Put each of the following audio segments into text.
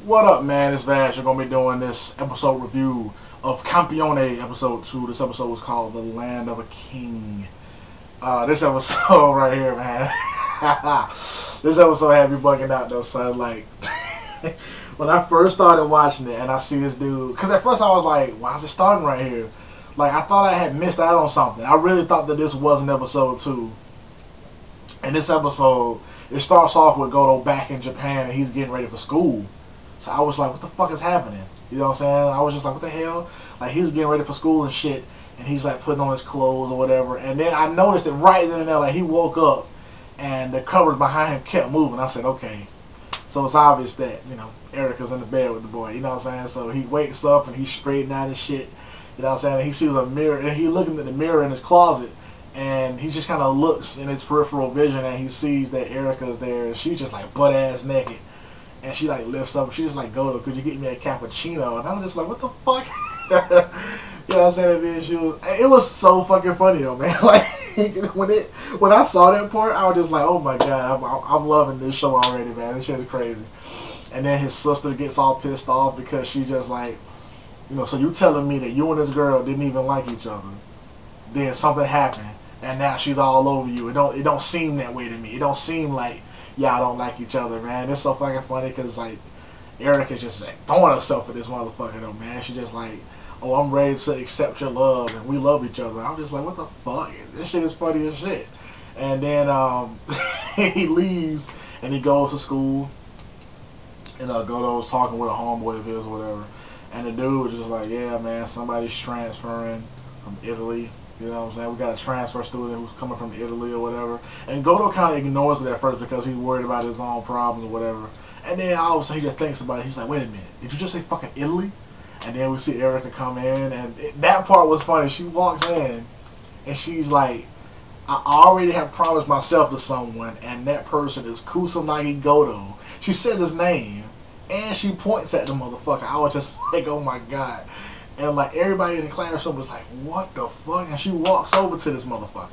What up, man? It's Vash. You're going to be doing this episode review of Campione episode 2. This episode was called The Land of a King. This episode right here, man. This episode had me bugging out though, son. Like, when I first started watching it and I see this dude, because at first I was like, why is it starting right here? Like, I thought I had missed out on something. I really thought that this wasn't episode 2. And this episode, it starts off with Godou back in Japan and he's getting ready for school. So I was like, what the fuck is happening? You know what I'm saying? I was just like, what the hell? Like, he's getting ready for school and shit, and he's like putting on his clothes or whatever. And then I noticed it right then and there, like he woke up and the covers behind him kept moving. I said, okay. So it's obvious that, you know, Erica's in the bed with the boy. You know what I'm saying? So he wakes up and he's straightening out his shit. You know what I'm saying? And he sees a mirror, and he's looking at the mirror in his closet. And he just kind of looks in his peripheral vision and he sees that Erica's there. And she's just like butt-ass naked. And she like lifts up, she just like, Godou, could you get me a cappuccino? And I was just like, what the fuck? You know what I'm saying? And then it was so fucking funny though, man. Like, when I saw that part, I was just like, oh my god, I'm loving this show already, man. This shit is crazy. And then his sister gets all pissed off because she just like, you know, so you telling me that you and this girl didn't even like each other. Then something happened, and now she's all over you. It don't seem that way to me. It don't seem like y'all don't like each other, man. It's so fucking funny because, like, Erica's just like throwing herself at this motherfucker, though, man. She just like, oh, I'm ready to accept your love, and we love each other. I'm just like, what the fuck? This shit is funny as shit. And then he leaves, and he goes to school, and Godou's talking with a homeboy of his or whatever. And the dude was just like, yeah, man, somebody's transferring from Italy. You know what I'm saying? We got a transfer student who's coming from Italy or whatever. And Godou kind of ignores it at first because he's worried about his own problems or whatever. And then all of a sudden he just thinks about it. He's like, wait a minute, did you just say fucking Italy? And then we see Erica come in, and that part was funny. She walks in, and she's like, I already have promised myself to someone, and that person is Kusanagi Godou. She says his name, and she points at the motherfucker. I was just like, oh my god. And like everybody in the classroom was like, what the fuck? And she walks over to this motherfucker.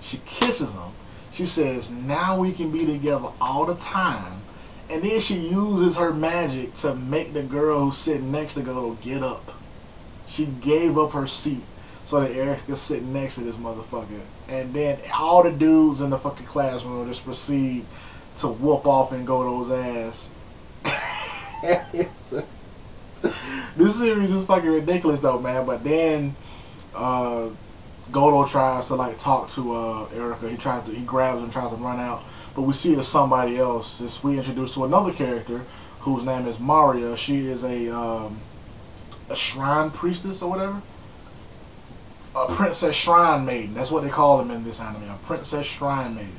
She kisses him. She says, now we can be together all the time. And then she uses her magic to make the girl who's sitting next to Godou get up. She gave up her seat so that Eric could sit next to this motherfucker. And then all the dudes in the fucking classroom just proceed to whoop off in Godou's ass. This series is fucking ridiculous though, man. But then Godou tries to like talk to Erica. He grabs her and tries to run out. But we see it's somebody else. We introduced to another character whose name is Mariya. She is a shrine priestess or whatever. A princess shrine maiden. That's what they call them in this anime. A princess shrine maiden.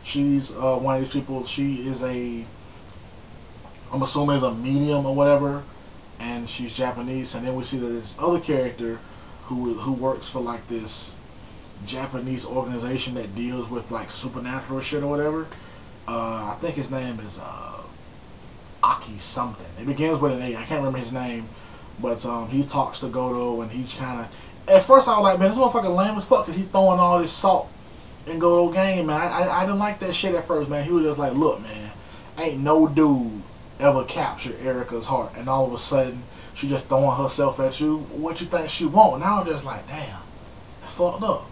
She's one of these people. She is I'm assuming is a medium or whatever. And she's Japanese, and then we see that this other character who works for like this Japanese organization that deals with like supernatural shit or whatever. I think his name is Aki something. It begins with an A. I can't remember his name, but he talks to Godou, and he's kind of. At first, I was like, man, this motherfucker lame as fuck because he's throwing all this salt in Godou's game, man. I didn't like that shit at first, man. He was just like, look, man, ain't no dude ever captured Erica's heart, and all of a sudden she just throwing herself at you. What you think she want? Now I'm just like, damn, it's fucked up.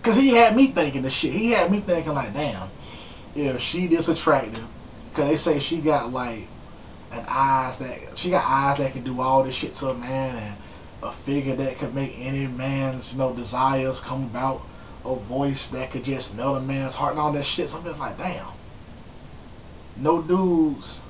Cause he had me thinking this shit. He had me thinking like, damn, if she this attractive, cause they say she got like eyes that can do all this shit to a man, and a figure that could make any man's desires come about, a voice that could just melt a man's heart and all that shit. So I'm just like, damn, no dudes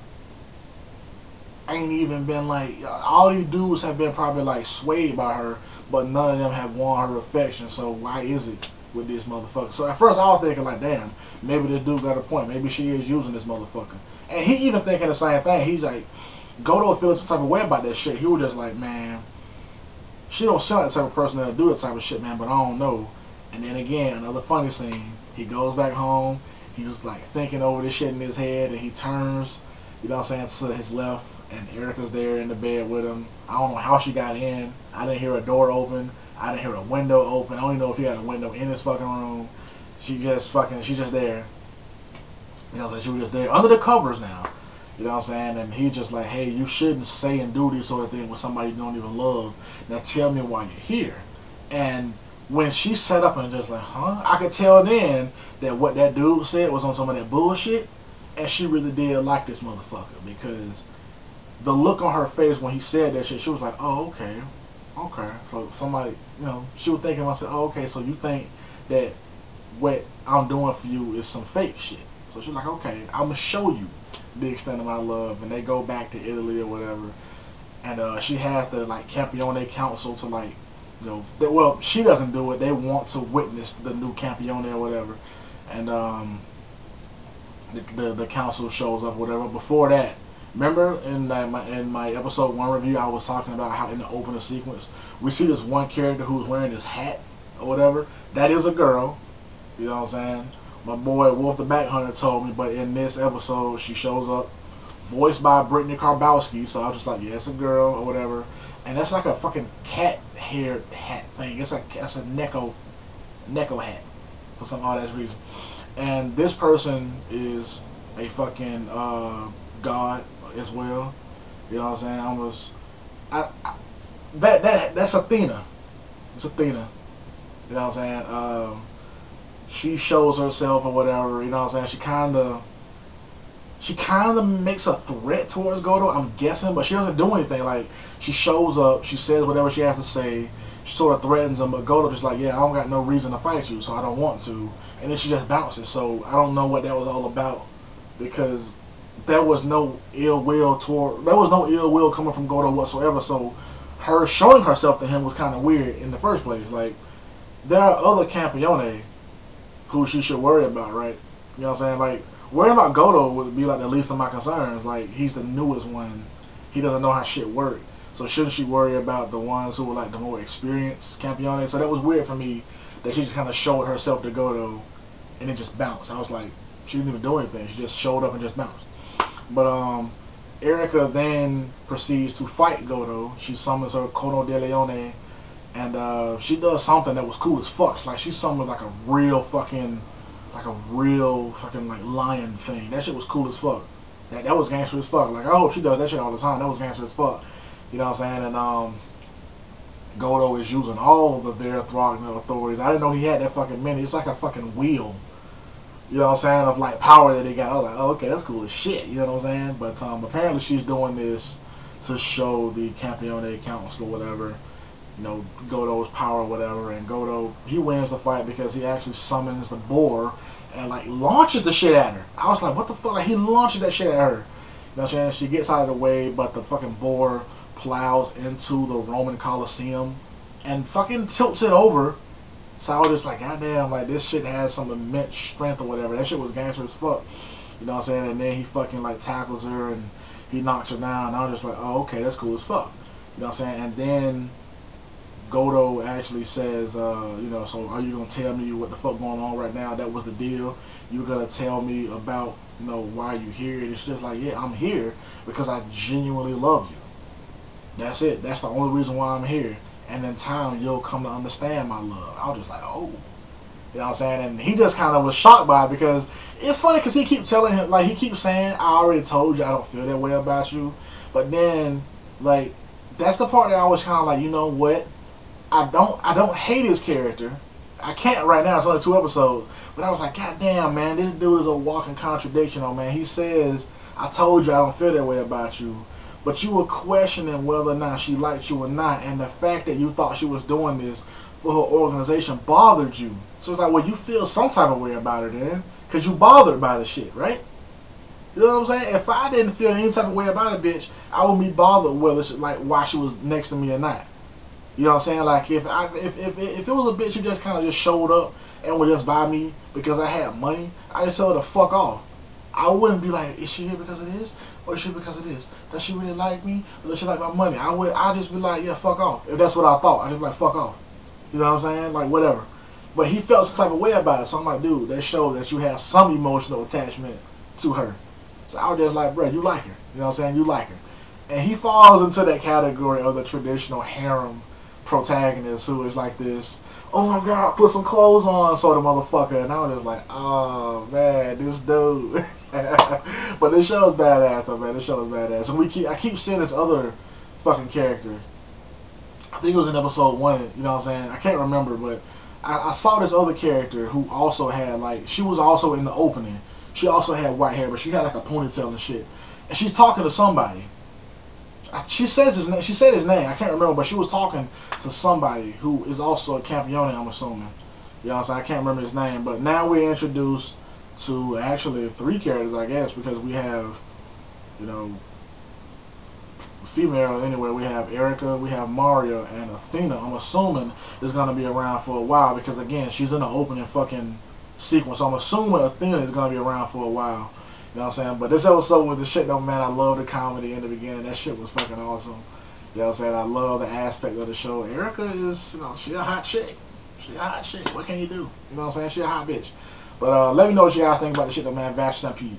ain't even been like, all these dudes have been probably like swayed by her, but none of them have won her affection. So why is it with this motherfucker? So at first I was thinking like, damn, maybe this dude got a point. Maybe she is using this motherfucker. And he even thinking the same thing. He's like, Godou feeling some type of way about that shit. He was just like, man, she don't sound like the type of person that'll do that type of shit, man, but I don't know. And then again, another funny scene. He goes back home. He's just like thinking over this shit in his head, and he turns, you know what I'm saying, to his left. And Erica's there in the bed with him. I don't know how she got in. I didn't hear a door open. I didn't hear a window open. I don't even know if he had a window in his fucking room. She's just there. You know, so she was just there under the covers now. You know what I'm saying? And he just like, hey, you shouldn't say and do this sort of thing with somebody you don't even love. Now tell me why you're here. And when she set up and just like, huh? I could tell then that what that dude said was on some of that bullshit. And she really did like this motherfucker. Because the look on her face when he said that shit, she was like, oh, okay. Okay. So somebody, you know, she was thinking, I said, oh, okay, so you think that what I'm doing for you is some fake shit. So she's like, okay, I'm going to show you the extent of my love. And they go back to Italy or whatever. And she has the, like, Campione council to, like, you know, well, she doesn't do it. They want to witness the new Campione or whatever. And the council shows up or whatever. Before that, remember in my episode 1 review, I was talking about how in the opening sequence, we see this one character who's wearing this hat or whatever. That is a girl. You know what I'm saying? My boy Wolf the Back Hunter told me, but in this episode, she shows up, voiced by Brittany Karbowski. So I was just like, yeah, it's a girl or whatever. And that's like a fucking cat-haired hat thing. It's a Neko hat for some odd ass reason. And this person is a fucking god as well. You know what I'm saying? That's Athena. It's Athena. You know what I'm saying? She shows herself or whatever. You know what I'm saying? She kind of makes a threat towards Godou, I'm guessing, but she doesn't do anything. Like, she shows up, she says whatever she has to say, she sort of threatens him, but Godou just like, yeah, I don't got no reason to fight you, so I don't want to. And then she just bounces. So I don't know what that was all about, because there was no ill will coming from Godou whatsoever. So her showing herself to him was kind of weird in the first place. Like, there are other Campione who she should worry about, right? You know what I'm saying? Like, worrying about Godou would be like the least of my concerns. Like, he's the newest one. He doesn't know how shit work. So shouldn't she worry about the ones who were like the more experienced Campione? So that was weird for me that she just kind of showed herself to Godou and it just bounced. I was like, she didn't even do anything. She just showed up and just bounced. But Erica then proceeds to fight Godou. She summons her Cono de Leone, and she does something that was cool as fuck. Like, she summoned like a real fucking like lion thing. That shit was cool as fuck. That was gangster as fuck. Like, I hope she does that shit all the time. That was gangster as fuck. You know what I'm saying? And Godou is using all of the Verithrogna authorities. I didn't know he had that fucking many. It's like a fucking wheel. You know what I'm saying? Of like power that they got. I was like, oh, okay, that's cool as shit. You know what I'm saying? But apparently she's doing this to show the Campione Council or whatever, you know, Godou's power or whatever. And Godou, he wins the fight because he actually summons the boar and like launches the shit at her. I was like, what the fuck? Like, he launches that shit at her. You know what I'm saying? She gets out of the way, but the fucking boar plows into the Roman Colosseum and fucking tilts it over. So I was just like, goddamn, like, this shit has some immense strength or whatever. That shit was gangster as fuck. You know what I'm saying? And then he fucking like tackles her and he knocks her down. And I was just like, oh, okay, that's cool as fuck. You know what I'm saying? And then Godou actually says, you know, so are you going to tell me what the fuck going on right now? That was the deal. You're going to tell me about, you know, why you here. And it's just like, yeah, I'm here because I genuinely love you. That's it. That's the only reason why I'm here. And in time, you'll come to understand my love. I was just like, oh. You know what I'm saying? And he just kind of was shocked by it because it's funny because he keeps telling him, like, he keeps saying, I already told you I don't feel that way about you. But then, like, that's the part that I was kind of like, you know what? I don't hate his character. I can't right now. It's only 2 episodes. But I was like, God damn, man, this dude is a walking contradiction. Oh, man. He says, I told you I don't feel that way about you. But you were questioning whether or not she liked you or not. And the fact that you thought she was doing this for her organization bothered you. So it's like, well, you feel some type of way about her then. Because you bothered by the shit, right? You know what I'm saying? If I didn't feel any type of way about a bitch, I wouldn't be bothered whether she, like, why she was next to me or not. You know what I'm saying? Like, if it was a bitch who just kind of just showed up and would just buy me because I had money, I just tell her to fuck off. I wouldn't be like, is she here because of this? Or is she here because of this? Does she really like me? Or does she like my money? I'd just be like, yeah, fuck off. If that's what I thought, I'd just be like, fuck off. You know what I'm saying? Like, whatever. But he felt some type of way about it. So I'm like, dude, that shows that you have some emotional attachment to her. So I was just like, bro, you like her. You know what I'm saying? You like her. And he falls into that category of the traditional harem protagonist who is like this, oh my god, put some clothes on sort of motherfucker. And I was just like, oh man, this dude. But this show is badass though, man. This show is badass. And I keep seeing this other fucking character. I think it was in episode 1, you know what I'm saying? I can't remember, but I saw this other character who also had, like, she was also in the opening. She also had white hair, but she had like a ponytail and shit. And she's talking to somebody. She said his name. I can't remember, but she was talking to somebody who is also a Campione, I'm assuming. You know what I'm saying? I can't remember his name, but now we're introduced to actually 3 characters, I guess, because we have, you know, female anyway. We have Erica, we have Mariya, and Athena. I'm assuming is gonna be around for a while because again, she's in the opening fucking sequence. So I'm assuming Athena is gonna be around for a while. You know what I'm saying? But this episode was the shit though, man. I love the comedy in the beginning. That shit was fucking awesome. You know what I'm saying? I love the aspect of the show. Erica is, you know, she a hot chick. She a hot chick. What can you do? You know what I'm saying? She a hot bitch. But let me know what you guys think about the shit though, man. Vash Stampede.